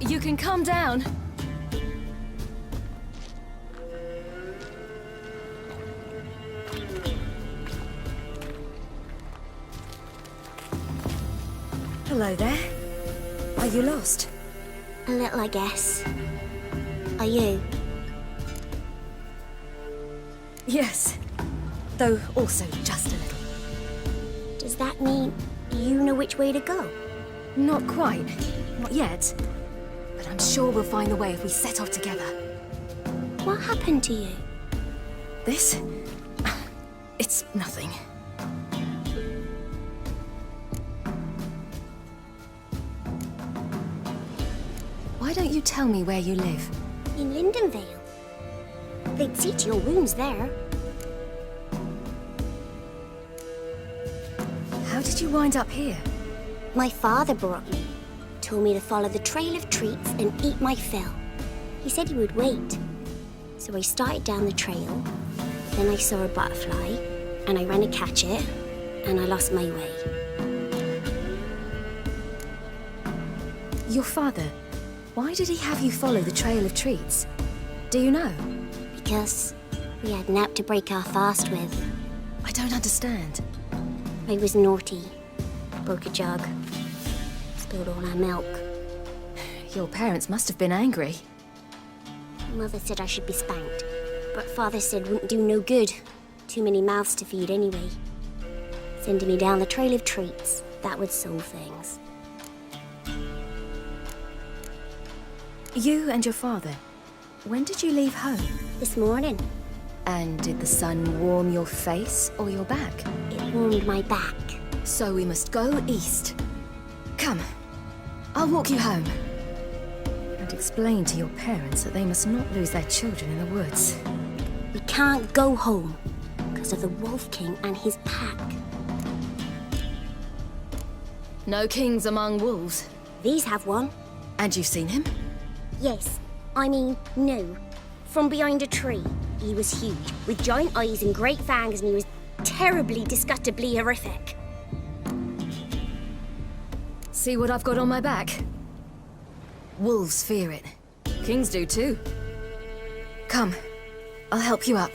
You can calm down. Hello there. Are you lost? A little, I guess. Are you? Yes. Though also just a little. Does that mean you know which way to go? Not quite. Not yet. But I'm sure we'll find the way if we set off together. What happened to you? This? It's nothing. Why don't you tell me where you live? In Lindenvale. They'd see to your wounds there. How did you wind up here? My father brought me. Told me to follow the trail of treats and eat my fill. He said he would wait. So I started down the trail. Then I saw a butterfly, and I ran to catch it, and I lost my way. Your father, why did he have you follow the trail of treats? Do you know? Because we had nap to break our fast with. I don't understand. I was naughty. Broke a jug. Spilled all our milk. Your parents must have been angry. Mother said I should be spanked, but Father said wouldn't do no good. Too many mouths to feed anyway. Sending me down the trail of treats, that would solve things. You and your father, when did you leave home? This morning, And did the sun warm your face or your back? it warmed my back. So we must go east. Come, I'll walk you home. And explain to your parents that they must not lose their children in the woods. We can't go home because of the Wolf King and his pack. No kings among wolves. These have one. And you've seen him? Yes, I mean, no. From behind a tree. He was huge, with giant eyes and great fangs, and he was terribly, disgustingly horrific. See what I've got on my back? Wolves fear it. Kings do too. Come, I'll help you up.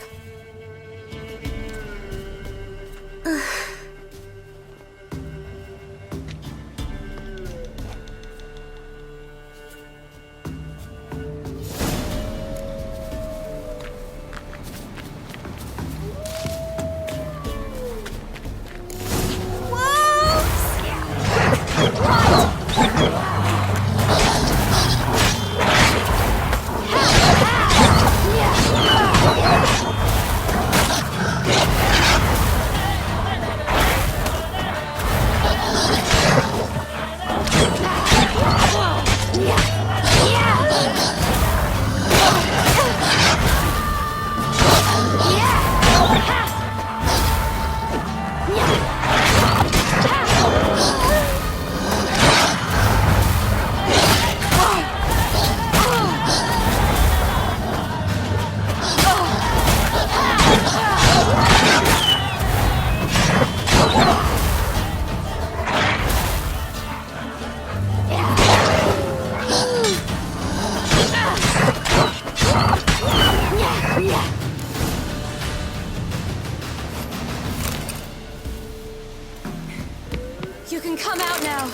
You can come out now.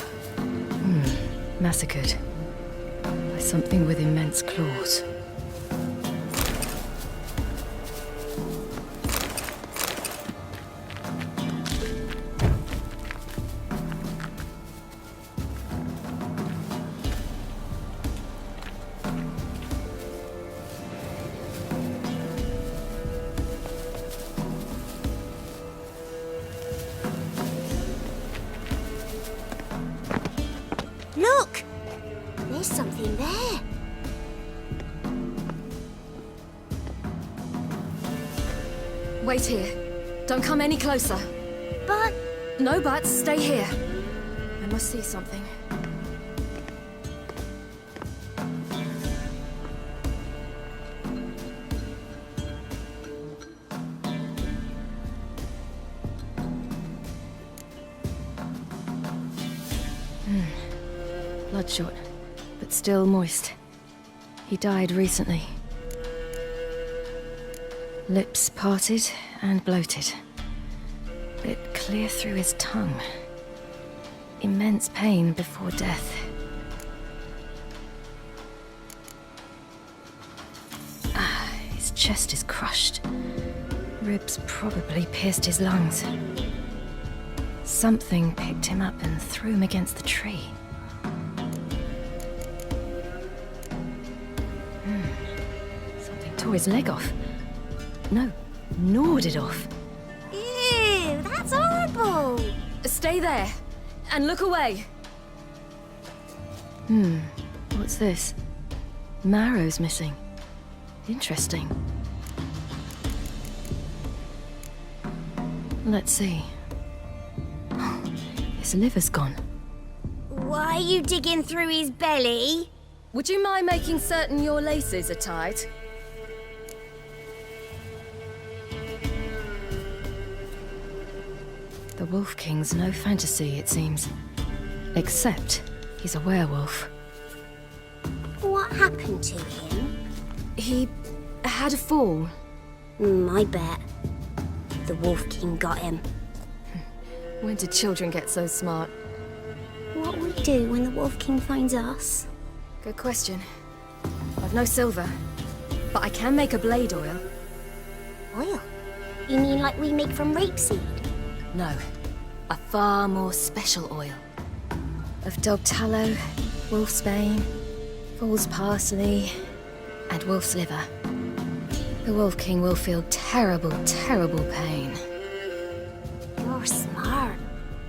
Massacred by something with immense claws. Look! There There's something there. Wait here. Don't come any closer. But No buts, stay here. I must see something. Bloodshot, but still moist. He died recently. Lips parted and bloated. Bit clear through his tongue. Immense pain before death. His chest is crushed. Ribs probably pierced his lungs. Something picked him up and threw him against the tree. Something tore his leg off. No, gnawed it off. ew, that's horrible. Stay there, and look away. What's this? Marrow's missing. Interesting. Let's see. His liver's gone. Why are you digging through his belly? Would you mind making certain your laces are tied? The Wolf King's no fantasy, it seems. Except he's a werewolf. What happened to him? He had a fall. I bet. The Wolf King got him. When did children get so smart? What will we do when the Wolf King finds us? Good question. I've no silver, but I can make a blade oil. Oil? You mean like we make from rapeseed? No, a far more special oil. Of dog tallow, wolf's bane, foal's parsley, and wolf's liver. The Wolf King will feel terrible, terrible pain. You're smart.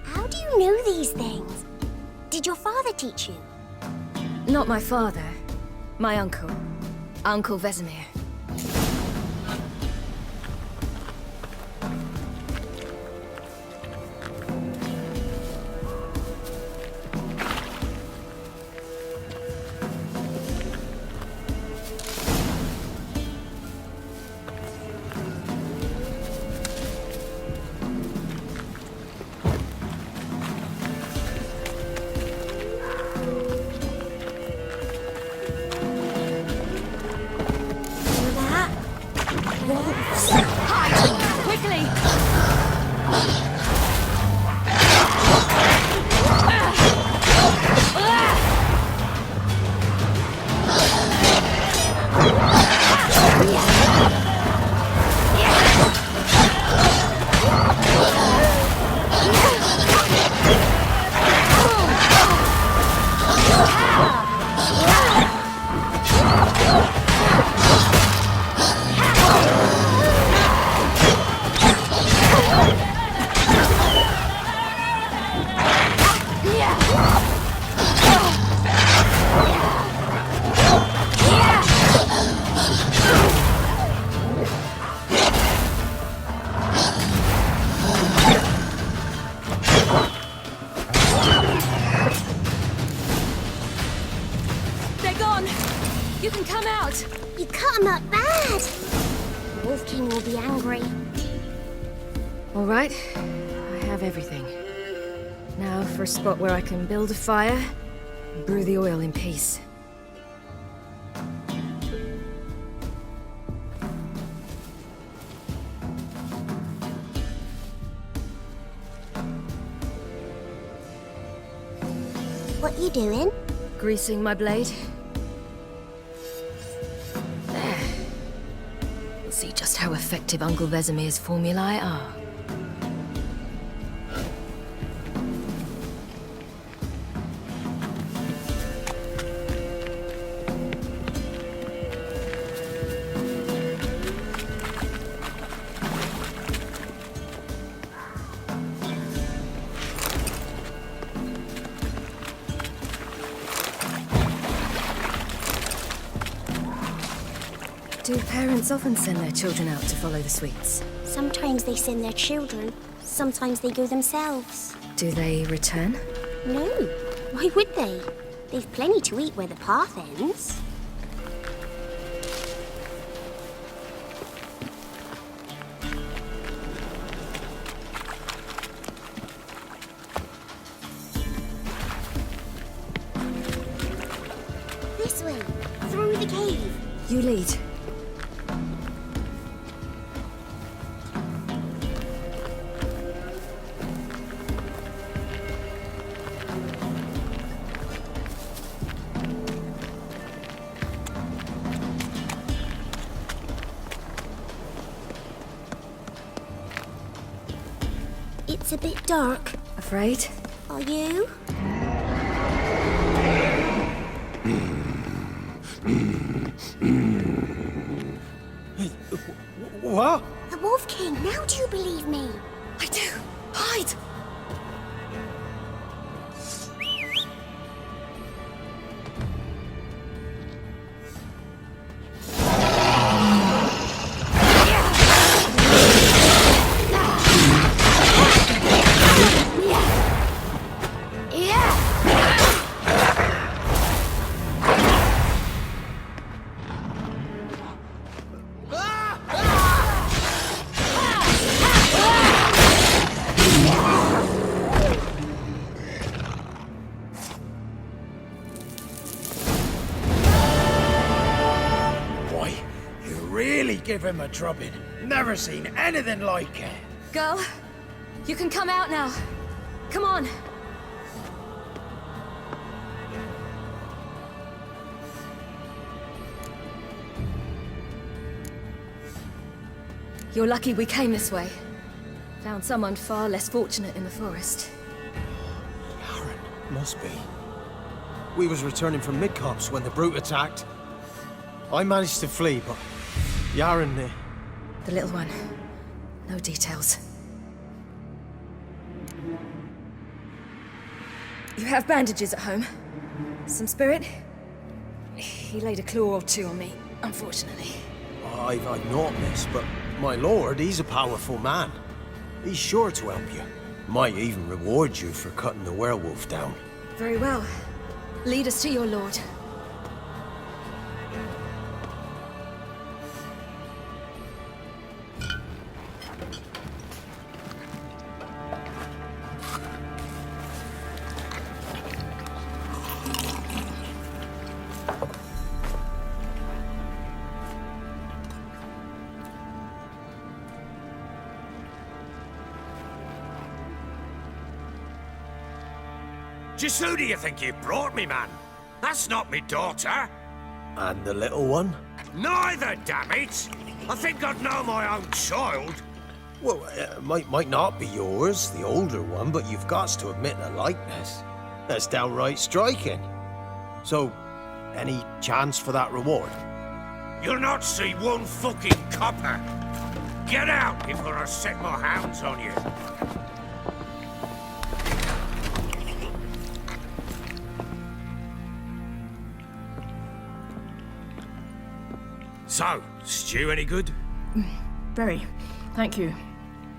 How do you know these things? Did your father teach you? Not my father, my uncle, Uncle Vesemir. You can come out! You cut him up bad! The Wolf King will be angry. All right, I have everything. Now for a spot where I can build a fire and brew the oil in peace. What you doing? Greasing my blade. There. We'll see just how effective Uncle Vesemir's formulae are. Do parents often send their children out to follow the sweets? Sometimes they send their children, sometimes they go themselves. Do they return? No, why would they? They've plenty to eat where the path ends. This way, through the cave. You lead. It's a bit dark. Afraid? Are you? What? The Wolf King, now do you believe me? I do. Hide! Give him a drubbing. Never seen anything like it. Girl, you can come out now. Come on. You're lucky we came this way. Found someone far less fortunate in the forest. Aaron, must be. We was returning from Midcops when the brute attacked. I managed to flee, but Yaren, The little one. No details. You have bandages at home? Some spirit? He laid a claw or two on me, unfortunately. I've not, miss, but my lord, he's a powerful man. He's sure to help you. Might even reward you for cutting the werewolf down. Very well. Lead us to your lord. Just who do you think you brought me, man? That's not me daughter. And the little one? Neither, damn it! I think I'd know my own child. Well, might not be yours, the older one, but you've got to admit the likeness. That's downright striking. So, any chance for that reward? You'll not see one fucking copper. Get out before I set my hounds on you. So, stew any good? Very. Thank you.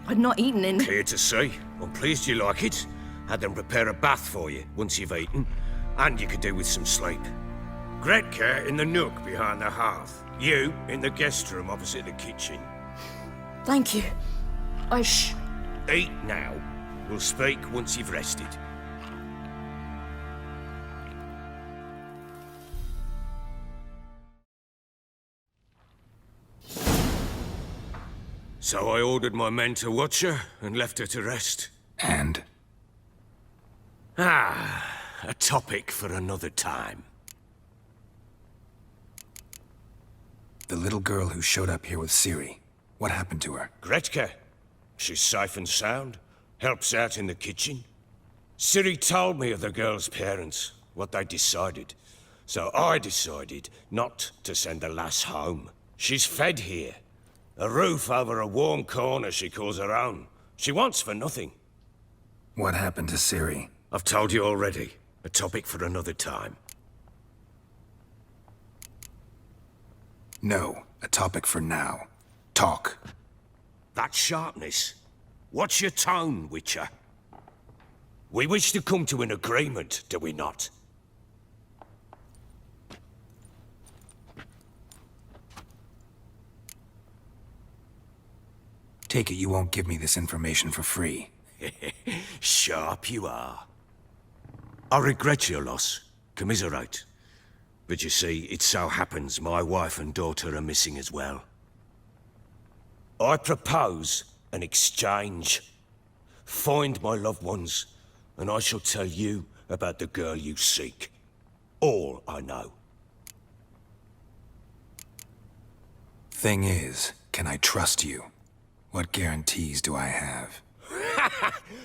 I'd not eaten in... Clear to see. I'm pleased you like it. Had them prepare a bath for you once you've eaten, and you could do with some sleep. Gretka in the nook behind the hearth. You in the guest room opposite the kitchen. Thank you. Eat now. We'll speak once you've rested. So I ordered my men to watch her and left her to rest. And? A topic for another time. The little girl who showed up here with Ciri. What happened to her? Gretka. She's safe and sound. Helps out in the kitchen. Ciri told me of the girl's parents, what they decided. So I decided not to send the lass home. She's fed here. A roof over a warm corner she calls her own. She wants for nothing. What happened to Ciri? I've told you already. A topic for another time. No, a topic for now. Talk. That sharpness. What's your tone, Witcher? We wish to come to an agreement, do we not? Take it you won't give me this information for free. Sharp you are. I regret your loss. Commiserate. But you see, it so happens my wife and daughter are missing as well. I propose an exchange. Find my loved ones, and I shall tell you about the girl you seek. All I know. Thing is, can I trust you? What guarantees do I have?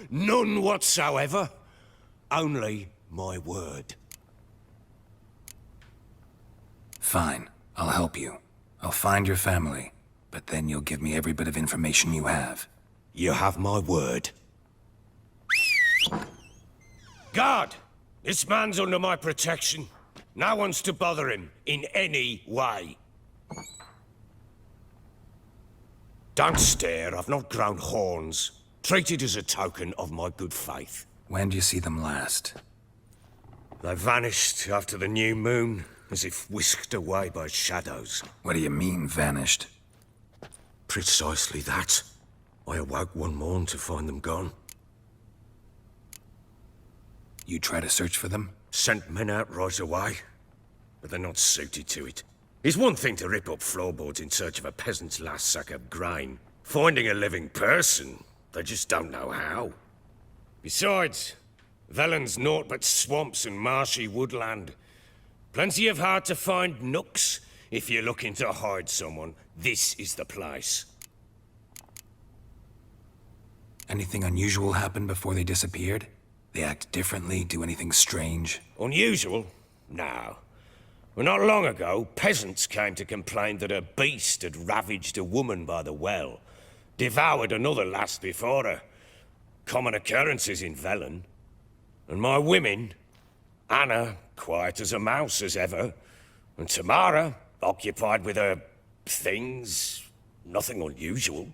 None whatsoever. Only my word. Fine, I'll help you. I'll find your family, but then you'll give me every bit of information you have. You have my word. Guard! This man's under my protection. No one's to bother him in any way. Don't stare, I've not grown horns. Treat it as a token of my good faith. When did you see them last? They vanished after the new moon, as if whisked away by shadows. What do you mean, vanished? Precisely that. I awoke one morn to find them gone. You try to search for them? Sent men out right away, but they're not suited to it. It's one thing to rip up floorboards in search of a peasant's last sack of grain. Finding a living person, they just don't know how. Besides, Velen's naught but swamps and marshy woodland. Plenty of hard-to-find nooks. If you're looking to hide someone, this is the place. Anything unusual happen before they disappeared? They act differently, do anything strange? Unusual? No. Well, not long ago, peasants came to complain that a beast had ravaged a woman by the well. Devoured another lass before her. Common occurrences in Velen. And my women, Anna, quiet as a mouse as ever, and Tamara, occupied with her things, nothing unusual.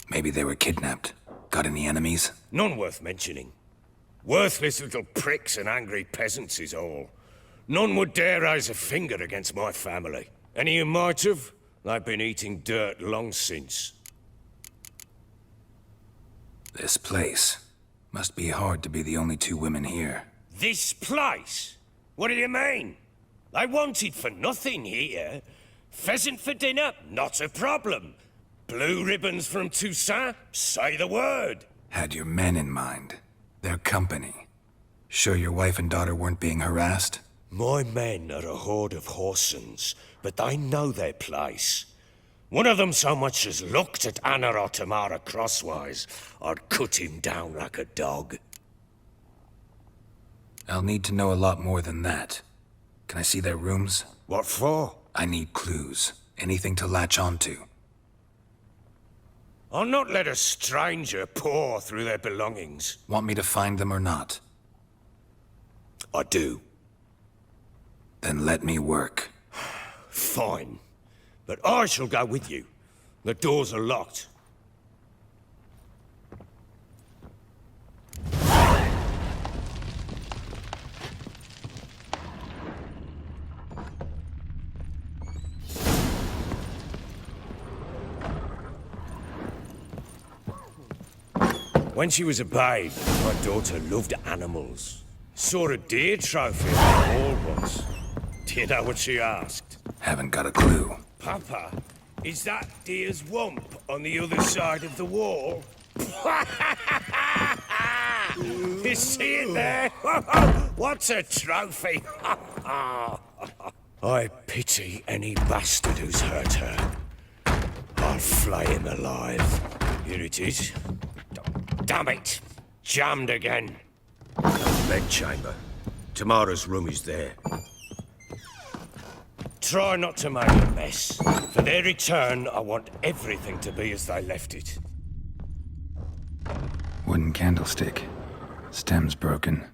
Maybe they were kidnapped. Got any enemies? None worth mentioning. Worthless little pricks and angry peasants is all. None would dare raise a finger against my family. Any who might have, they've been eating dirt long since. This place. Must be hard to be the only two women here. This place? What do you mean? They wanted for nothing here. Pheasant for dinner? Not a problem. Blue ribbons from Toussaint? Say the word. Had your men in mind. Their company. Sure your wife and daughter weren't being harassed? My men are a horde of whoresons, but they know their place. One of them so much as looked at Anna or Tamara crosswise, I'd cut him down like a dog. I'll need to know a lot more than that. Can I see their rooms? What for? I need clues. Anything to latch onto. I'll not let a stranger pore through their belongings. Want me to find them or not? I do. Then let me work. Fine. But I shall go with you. The doors are locked. When she was a babe, my daughter loved animals. Saw a deer trophy on the wall once. Do you know what she asked? Haven't got a clue. Papa, is that deer's wump on the other side of the wall? You see it there? What's a trophy? I pity any bastard who's hurt her. I'll flay him alive. Here it is. Damn it! Jammed again. Bedchamber. Tamara's room is there. Try not to make a mess. For their return, I want everything to be as they left it. Wooden candlestick. Stem's broken.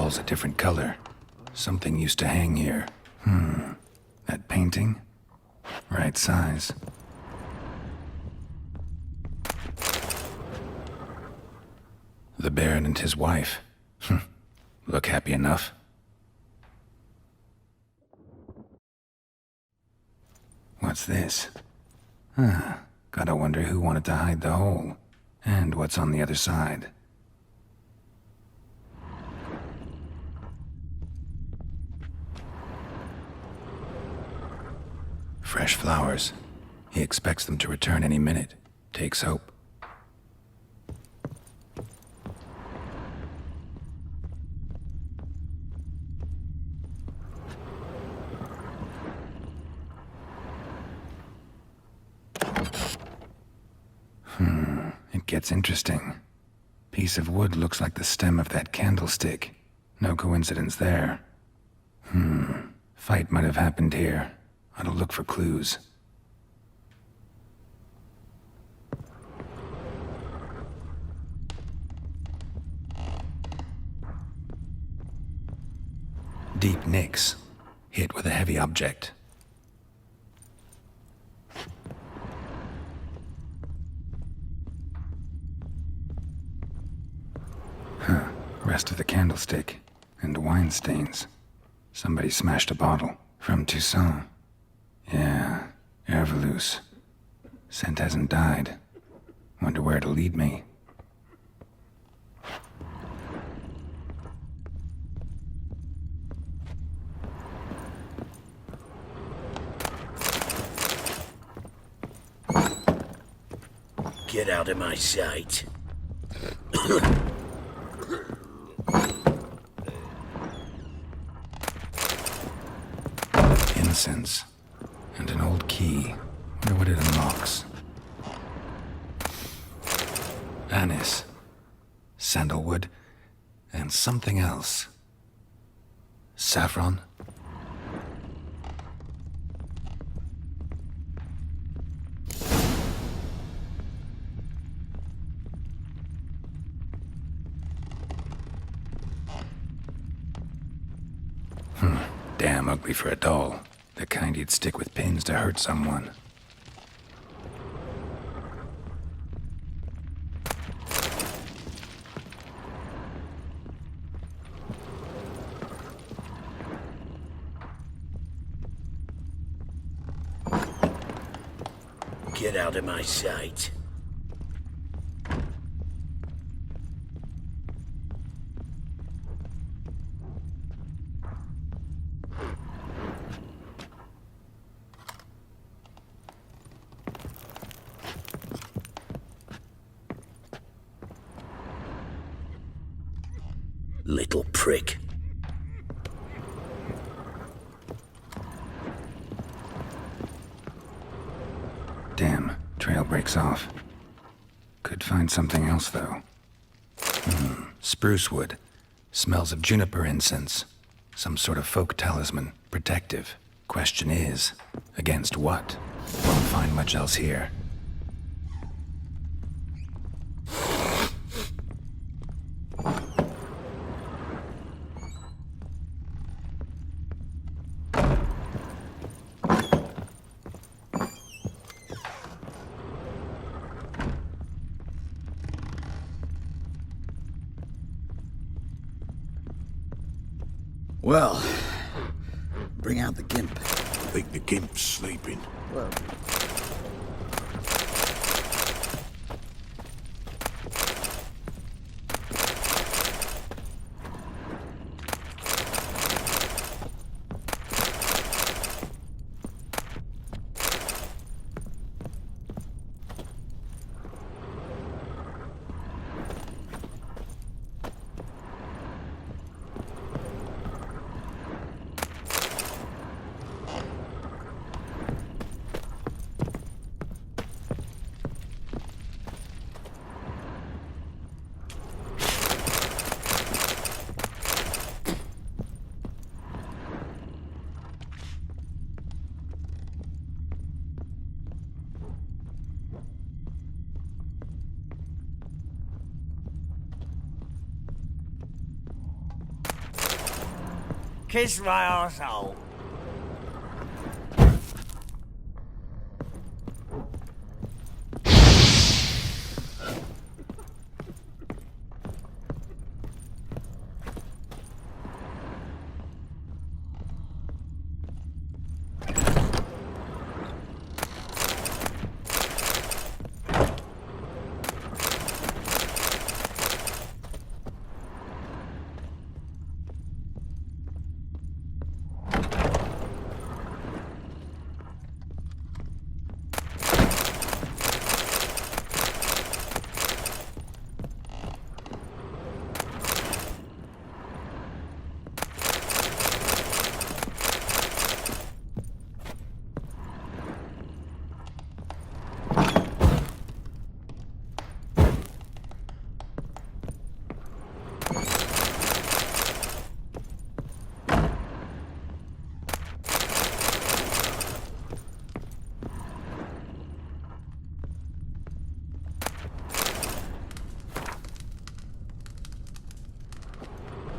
wall's a different color. Something used to hang here. That painting? Right size. The Baron and his wife. Look happy enough. What's this? Gotta wonder who wanted to hide the hole. And what's on the other side. Fresh flowers. He expects them to return any minute. Takes hope. It gets interesting. Piece of wood looks like the stem of that candlestick. No coincidence there. Fight might have happened here. Ought to look for clues. Deep nicks. Hit with a heavy object. Rest of the candlestick. And wine stains. Somebody smashed a bottle. From Toussaint. Yeah, Herveloos. Scent hasn't died. Wonder where it'll lead me. Get out of my sight. Incense. And an old key. Wonder what it unlocks. Anise. Sandalwood. And something else. Saffron? Damn ugly for a doll. The kind you'd stick with pins to hurt someone. Get out of my sight. Little prick. Damn, trail breaks off. Could find something else, though. Spruce wood. Smells of juniper incense. Some sort of folk talisman. Protective. Question is, against what? Won't find much else here. Well, bring out the gimp. I think the gimp's sleeping. Well, Kiss my arsehole.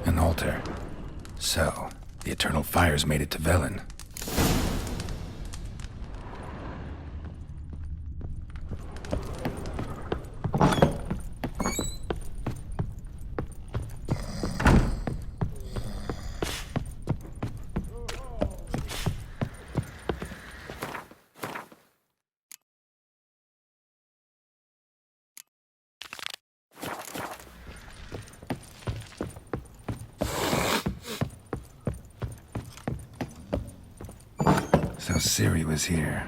An altar. So, the eternal fires made it to Velen. So Ciri was here.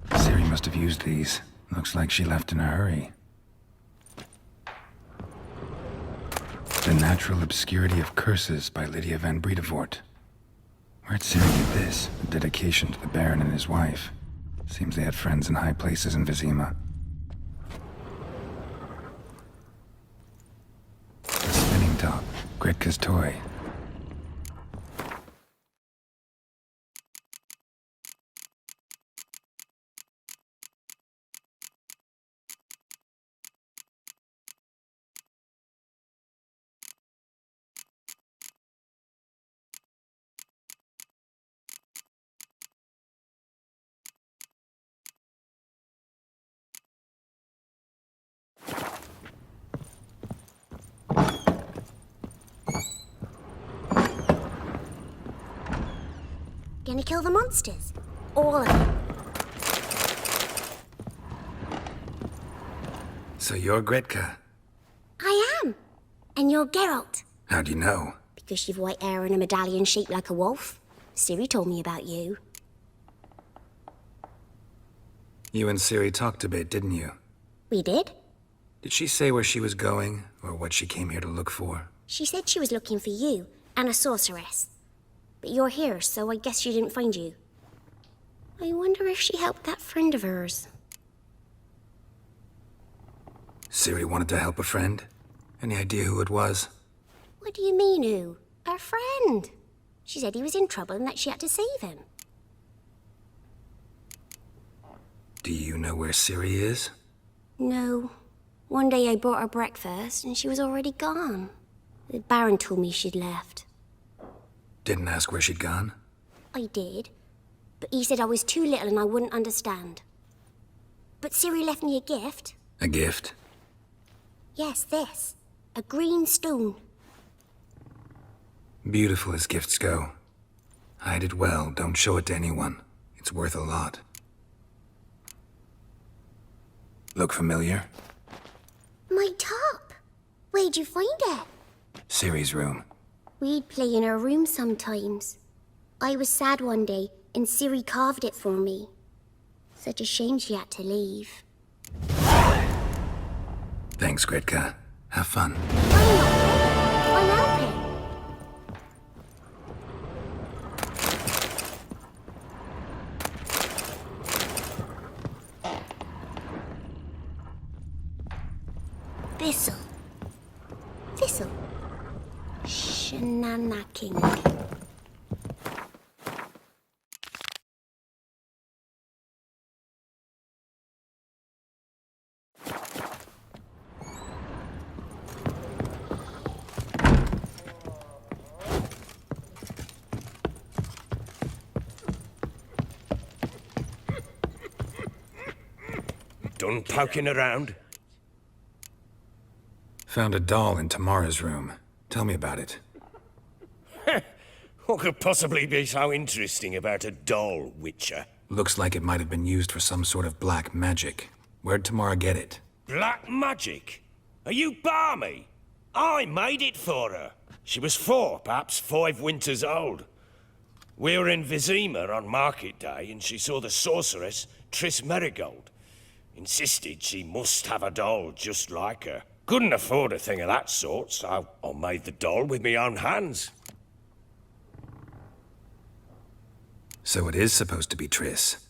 Ciri must have used these. Looks like she left in a hurry. The Natural Obscurity of Curses by Lydia van Bredevoort. Where'd Ciri get this? A dedication to the Baron and his wife. Seems they had friends in high places in Vizima. A spinning top. Gretka's toy. Gonna kill the monsters? All of them. So you're Gretka. I am. And you're Geralt. How do you know? Because you've white hair and a medallion shaped like a wolf. Ciri told me about you. You and Ciri talked a bit, didn't you? We did? Did she say where she was going, or what she came here to look for? She said she was looking for you and a sorceress. But you're here, so I guess she didn't find you. I wonder if she helped that friend of hers. Ciri wanted to help a friend? Any idea who it was? What do you mean, who? Her friend. She said he was in trouble and that she had to save him. Do you know where Ciri is? No. One day I brought her breakfast and she was already gone. The Baron told me she'd left. Didn't ask where she'd gone? I did. But he said I was too little and I wouldn't understand. But Ciri left me a gift. A gift? Yes, this. A green stone. Beautiful as gifts go. Hide it well, don't show it to anyone. It's worth a lot. Look familiar? My top. Where'd you find it? Ciri's room. We'd play in her room sometimes. I was sad one day, and Ciri carved it for me. Such a shame she had to leave. Thanks, Gretka. Have fun. I'm helping. Thistle. Thistle. Shenanacking. Done poking around? Found a doll in Tamara's room. Tell me about it. What could possibly be so interesting about a doll, Witcher? Looks like it might have been used for some sort of black magic. Where'd Tamara get it? Black magic? Are you balmy? I made it for her. She was 4, perhaps 5 winters old. We were in Vizima on market day, and she saw the sorceress, Triss Merigold. Insisted she must have a doll just like her. Couldn't afford a thing of that sort, so I made the doll with my own hands. So it is supposed to be Triss.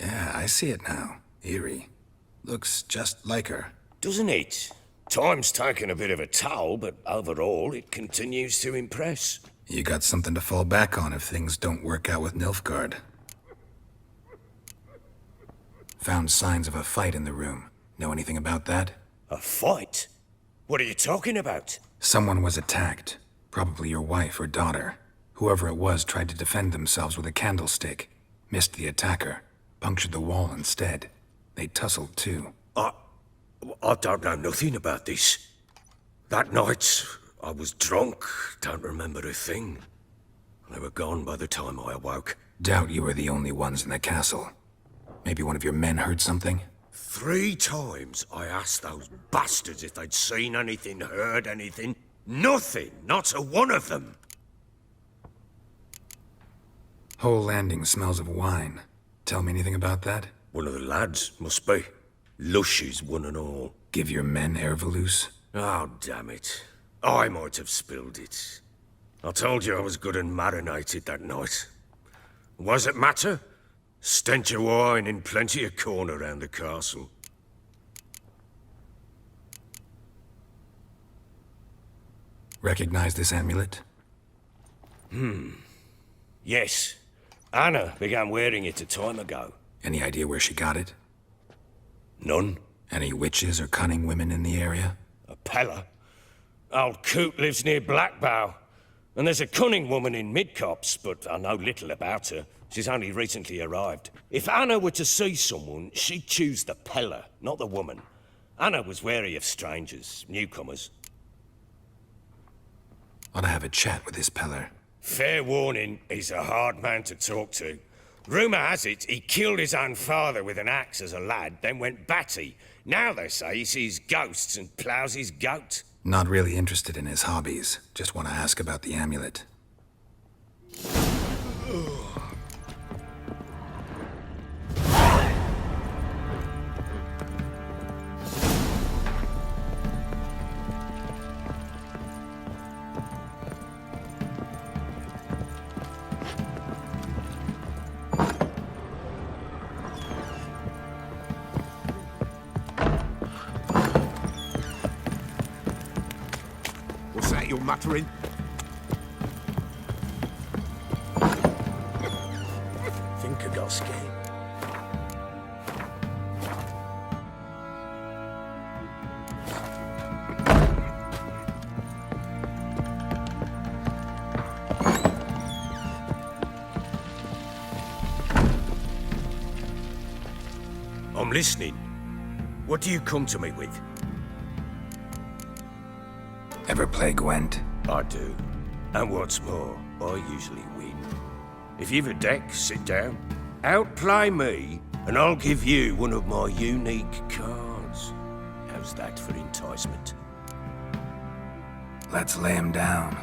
Yeah, I see it now. Eerie. Looks just like her. Doesn't it? Time's taken a bit of a toll, but overall it continues to impress. You got something to fall back on if things don't work out with Nilfgaard. Found signs of a fight in the room. Know anything about that? A fight? What are you talking about? Someone was attacked. Probably your wife or daughter. Whoever it was tried to defend themselves with a candlestick. Missed the attacker. Punctured the wall instead. They tussled too. I don't know nothing about this. That night, I was drunk. Don't remember a thing. They were gone by the time I awoke. Doubt you were the only ones in the castle. Maybe one of your men heard something? 3 times I asked those bastards if they'd seen anything, heard anything. Nothing. Not a one of them. Whole landing smells of wine. Tell me anything about that? One of the lads, must be. Lushes, one and all. Give your men Ervelus? Oh, damn it. I might have spilled it. I told you I was good and marinated that night. What does it matter? Stench of wine in plenty of corn around the castle. Recognize this amulet? Yes. Anna began wearing it a time ago. Any idea where she got it? None. Any witches or cunning women in the area? A Pella. Old Coot lives near Blackbow. And there's a cunning woman in Midcopse, but I know little about her. She's only recently arrived. If Anna were to see someone, she'd choose the Pella, not the woman. Anna was wary of strangers, newcomers. Ought to have a chat with this Peller. Fair warning, he's a hard man to talk to. Rumour has it he killed his own father with an axe as a lad, then went batty. Now they say he sees ghosts and ploughs his goat. Not really interested in his hobbies. Just want to ask about the amulet. What's that you're muttering? Think I got scared. I'm listening. What do you come to me with? Ever play Gwent? I do. And what's more, I usually win. If you've a deck, sit down. Outplay me, and I'll give you one of my unique cards. How's that for enticement? Let's lay him down.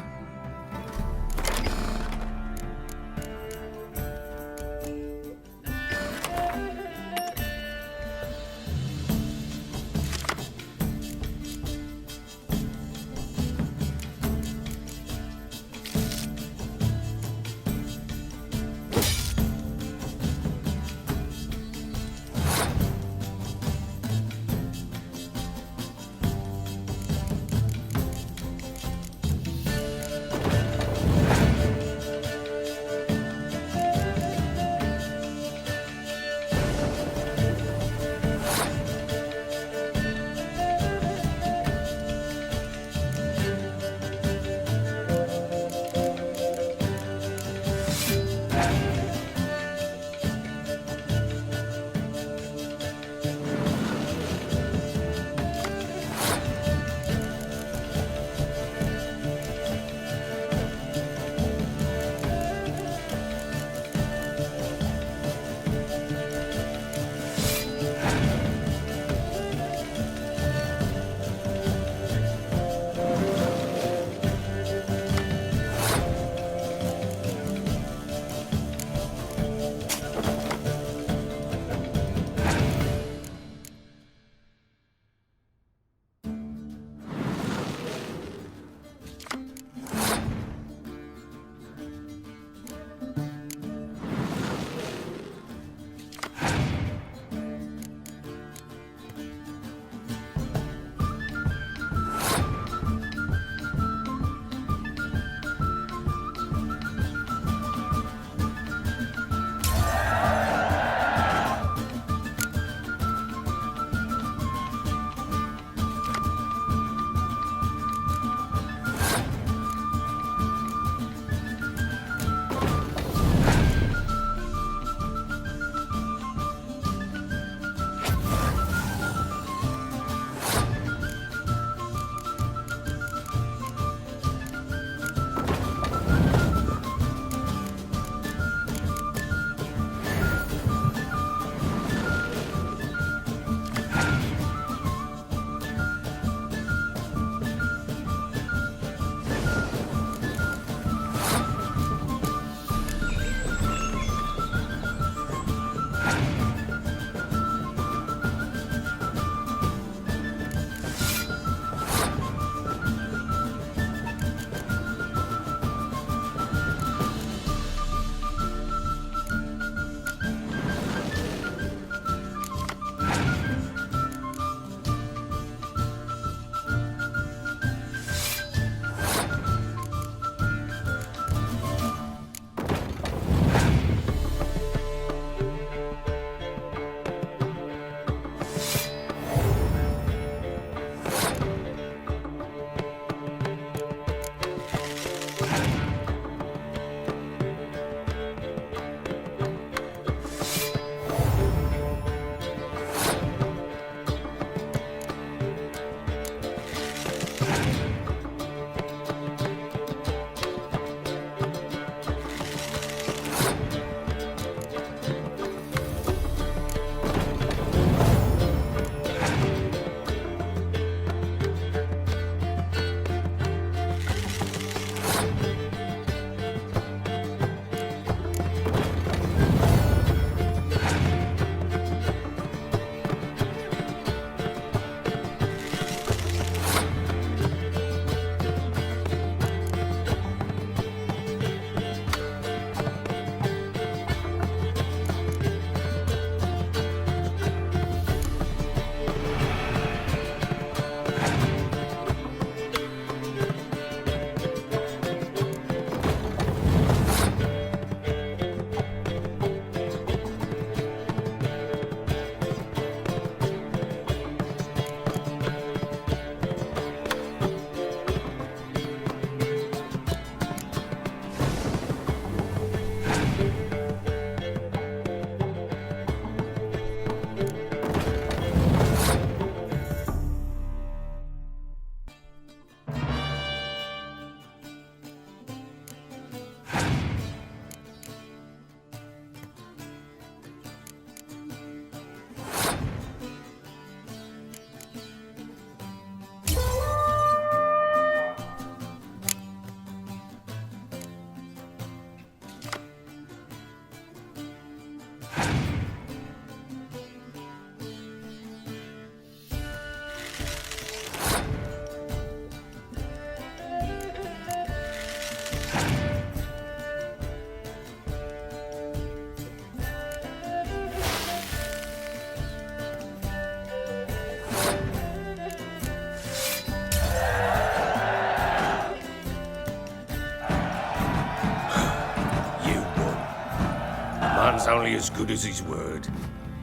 man's only as good as his word.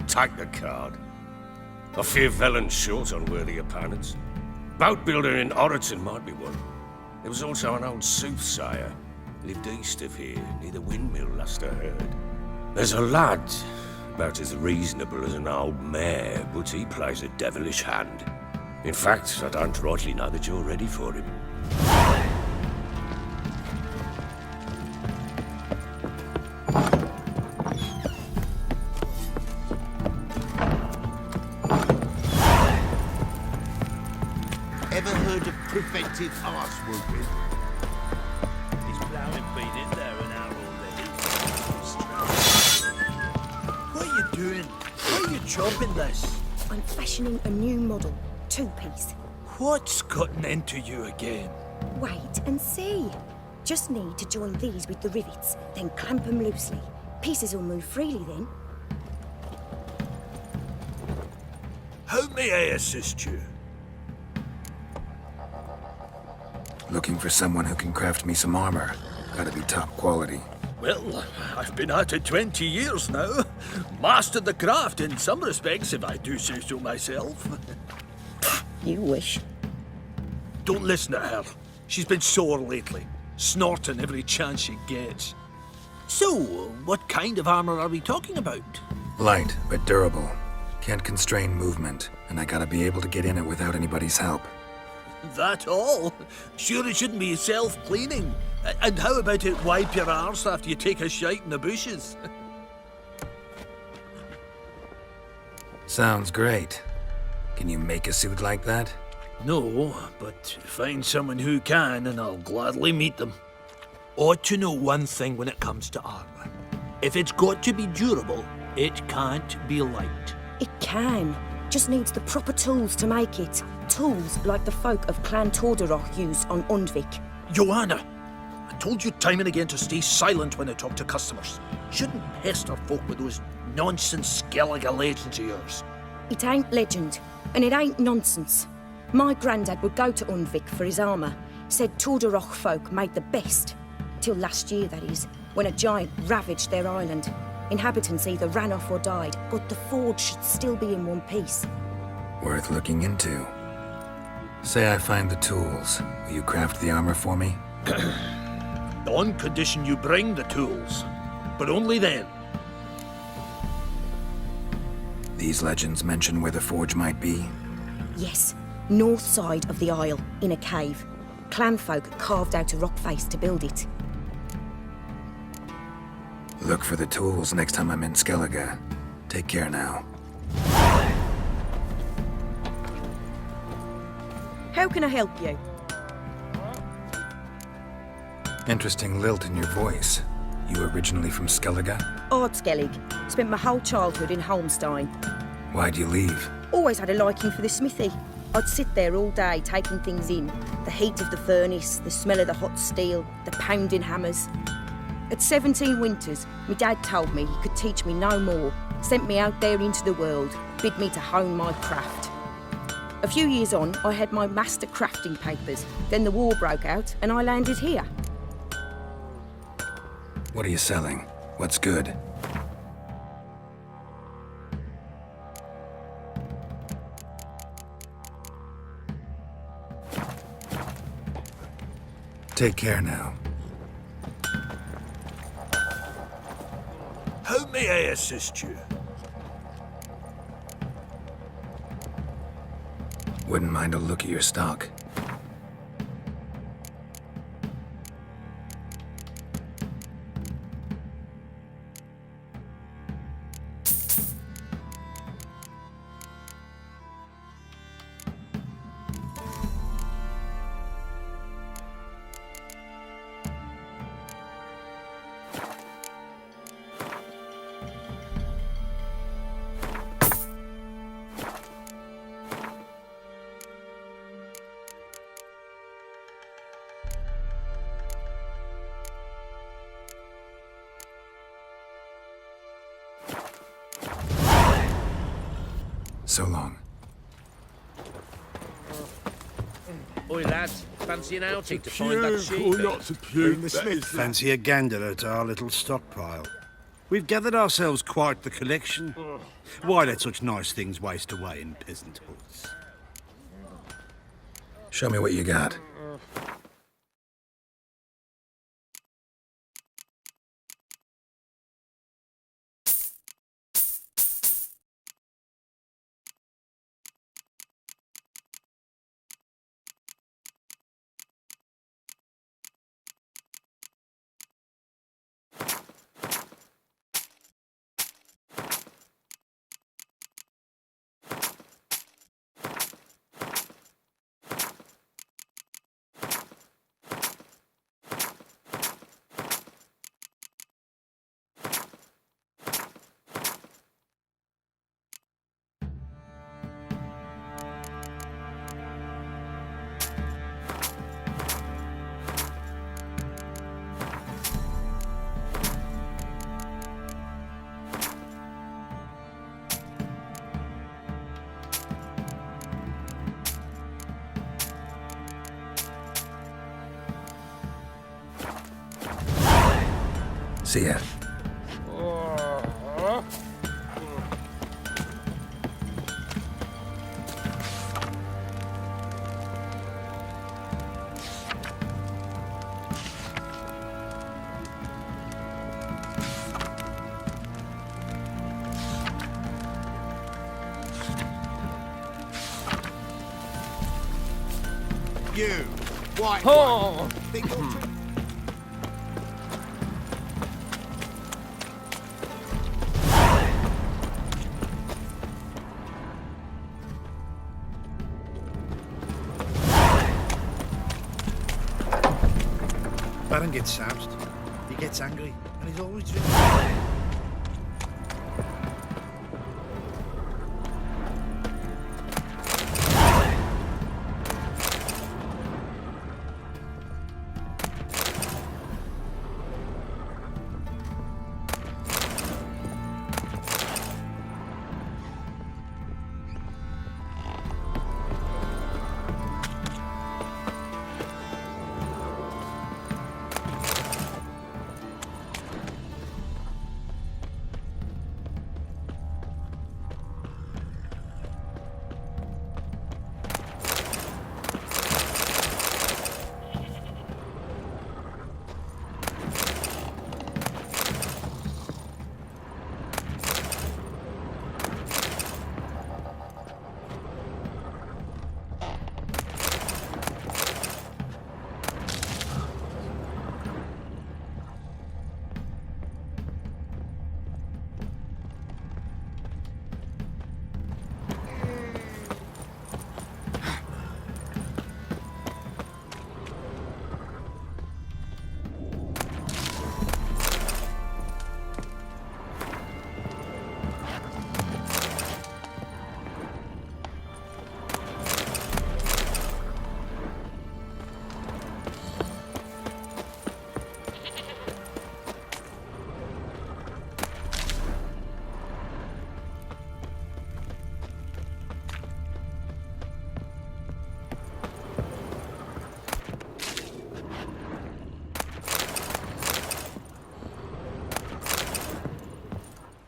Take the card. I fear Velen's short on worthy opponents. Boat builder in Oroton might be one. There was also an old soothsayer. Lived east of here, near the windmill, last I heard. There's a lad, about as reasonable as an old mare, but he plays a devilish hand. In fact, I don't rightly know that you're ready for him. Ever heard of preventive arse whooping? He's plowing been in there an hour already. What are you doing? Why are you chopping this? I'm fashioning a new model, two-piece. What's gotten into you again? Wait and see. Just need to join these with the rivets, then clamp them loosely. Pieces will move freely then. How may I assist you? Looking for someone who can craft me some armor. Gotta be top quality. Well, I've been at it 20 years now. Mastered the craft in some respects, if I do say so myself. You wish. Don't listen to her. She's been sore lately, snorting every chance she gets. So, what kind of armor are we talking about? Light, but durable. Can't constrain movement, and I gotta be able to get in it without anybody's help. That all? Sure it shouldn't be self-cleaning. And how about it wipe your arse after you take a shite in the bushes? Sounds great. Can you make a suit like that? No, but find someone who can and I'll gladly meet them. Ought to know one thing when it comes to armor. If it's got to be durable, it can't be light. It can. Just needs the proper tools to make it. Tools like the folk of Clan Tordarroch used on Undvik. Joanna, I told you time and again to stay silent when I talk to customers. Shouldn't pester folk with those nonsense Skellige legends of yours. It ain't legend, and it ain't nonsense. My granddad would go to Undvik for his armour. Said Tordarroch folk made the best. Till last year, that is, when a giant ravaged their island. Inhabitants either ran off or died, but the forge should still be in one piece. Worth looking into. Say I find the tools. Will you craft the armor for me? On condition you bring the tools. But only then. These legends mention where the forge might be. Yes, north side of the isle, in a cave. Clanfolk carved out a rock face to build it. Look for the tools next time I'm in Skellige. Take care now. How can I help you? Interesting lilt in your voice. You originally from Skellige? Ardskellig. Spent my whole childhood in Holmstein. Why'd you leave? Always had a liking for the smithy. I'd sit there all day taking things in. The heat of the furnace, the smell of the hot steel, the pounding hammers. At 17 winters, my dad told me he could teach me no more. Sent me out there into the world, bid me to hone my craft. A few years on, I had my master crafting papers. Then the war broke out and I landed here. What are you selling? What's good? Take care now. How may I assist you? Wouldn't mind a look at your stock. So long. Oi, lads, fancy an outing to find that sheep? Or not to puke, Smith. Fancy a gander at our little stockpile. We've gathered ourselves quite the collection. Why let such nice things waste away in peasant huts? Show me what you got. See ya. You, white one. Think Baron gets soused. He gets angry, and he's always drinking.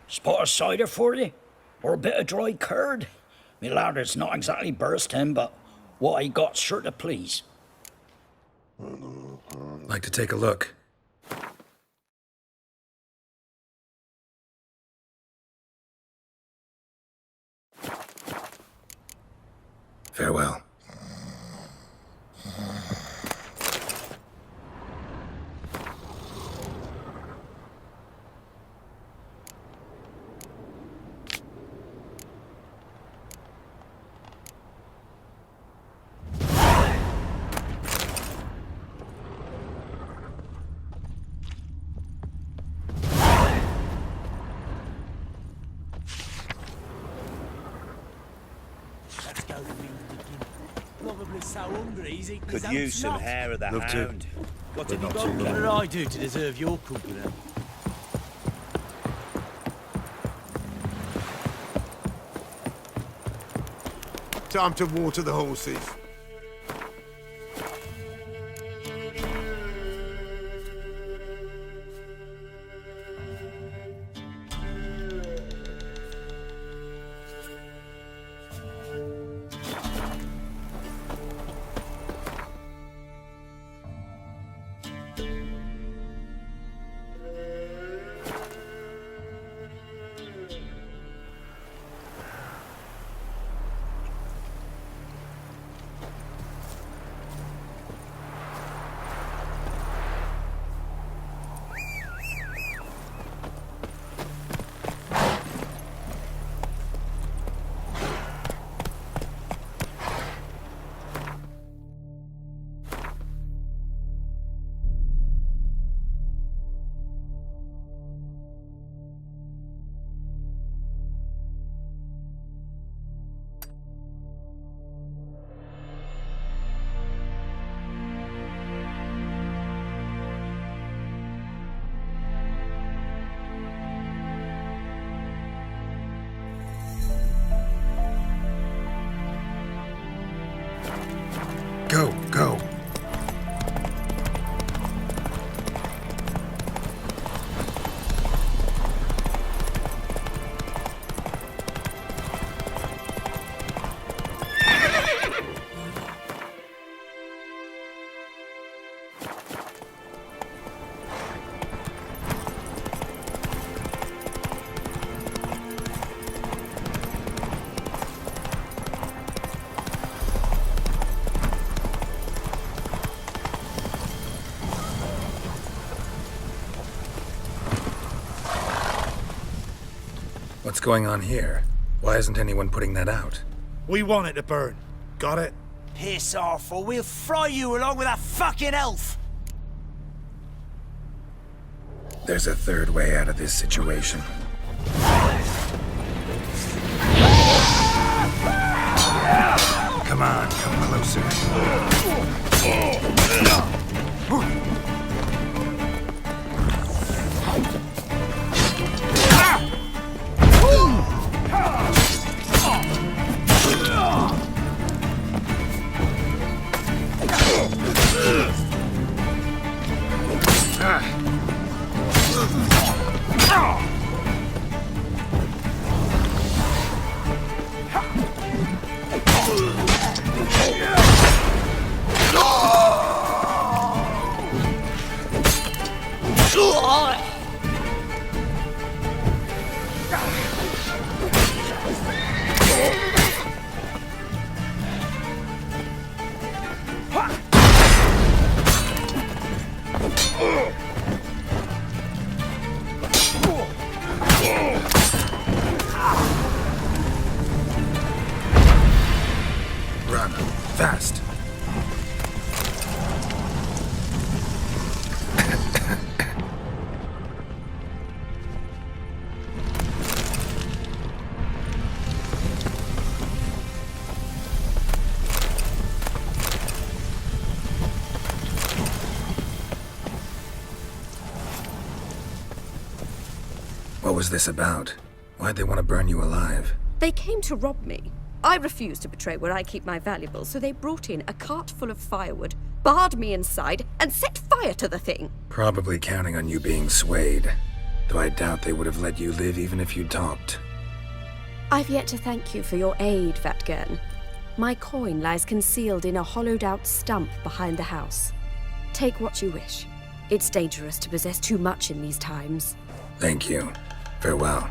Spot of cider for you? Or a bit of dry curd? Me ladder's not exactly bursting, but what I got's sure to please. Like to take a look. Farewell. Could use some hair of the hound. What have you got? What What did I do to deserve your company? Time to water the horses. What's going on here? Why isn't anyone putting that out? We want it to burn. Got it? Piss off, or we'll fry you along with that fucking elf! There's a third way out of this situation. Come on, come closer. Run, fast. What was this about? Why'd they want to burn you alive? They came to rob me. I refused to betray where I keep my valuables, so they brought in a cart full of firewood, barred me inside, and set fire to the thing. Probably counting on you being swayed. Though I doubt they would have let you live even if you talked. I've yet to thank you for your aid, Vatgern. My coin lies concealed in a hollowed-out stump behind the house. Take what you wish. It's dangerous to possess too much in these times. Thank you. Farewell.